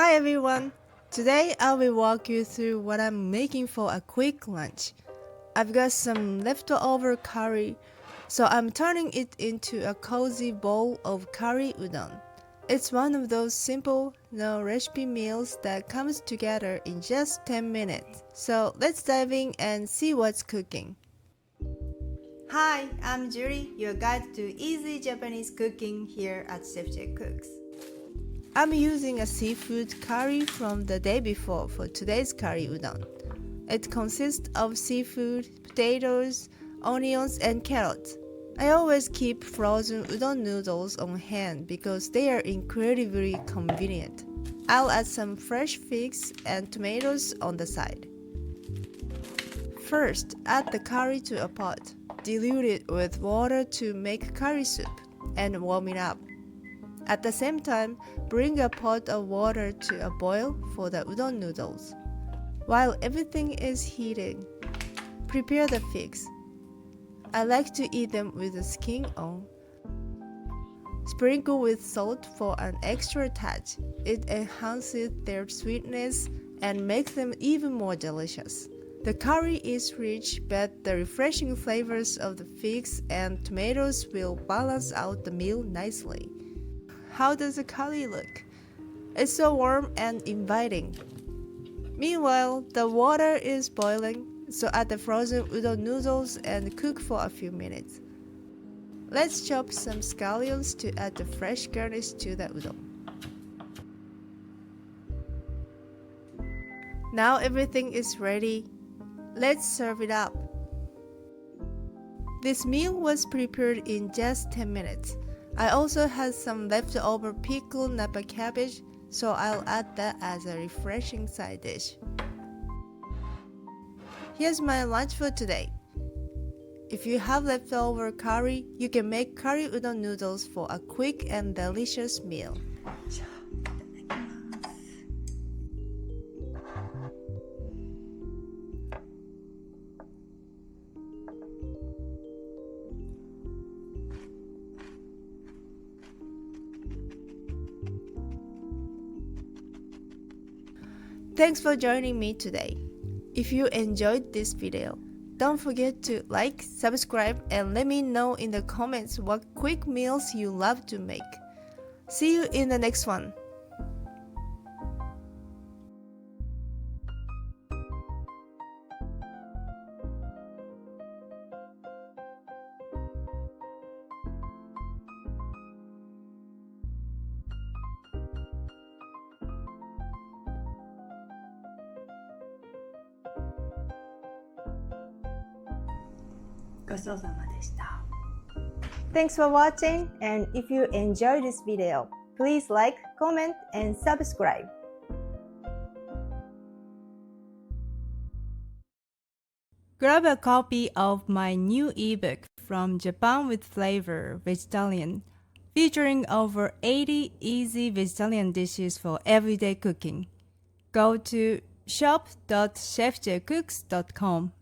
Hi everyone! Today I will walk you through what I'm making for a quick lunch. I've got some leftover curry, so I'm turning it into a cozy bowl of curry udon. It's one of those simple, no recipe meals that comes together in just 10 minutes. So let's dive in and see what's cooking. Hi, I'm Julie, your guide to easy Japanese cooking here at Chef J Cooks. I'm using a seafood curry from the day before for today's curry udon. It consists of seafood, potatoes, onions, and carrots. I always keep frozen udon noodles on hand because they are incredibly convenient. I'll add some fresh figs and tomatoes on the side. First, add the curry to a pot. Dilute it with water to make curry soup and warm it up. At the same time, bring a pot of water to a boil for the udon noodles. While everything is heating, prepare the figs. I like to eat them with the skin on. Sprinkle with salt for an extra touch. It enhances their sweetness and makes them even more delicious. The curry is rich, but the refreshing flavors of the figs and tomatoes will balance out the meal nicely. How does the curry look? It's so warm and inviting. Meanwhile, the water is boiling, so add the frozen udon noodles and cook for a few minutes. Let's chop some scallions to add the fresh garnish to the udon. Now everything is ready. Let's serve it up. This meal was prepared in just 10 minutes. I also had some leftover pickled napa cabbage, so I'll add that as a refreshing side dish. Here's my lunch for today. If you have leftover curry, you can make curry udon noodles for a quick and delicious meal. Thanks for joining me today. If you enjoyed this video, don't forget to like, subscribe, and let me know in the comments what quick meals you love to make. See you in the next one. Thanks for watching, and if you enjoyed this video, please like, comment, and subscribe. Grab a copy of my new ebook From Japan with Flavor Vegetarian, featuring over 80 easy vegetarian dishes for everyday cooking. Go to shop.chefjcooks.com.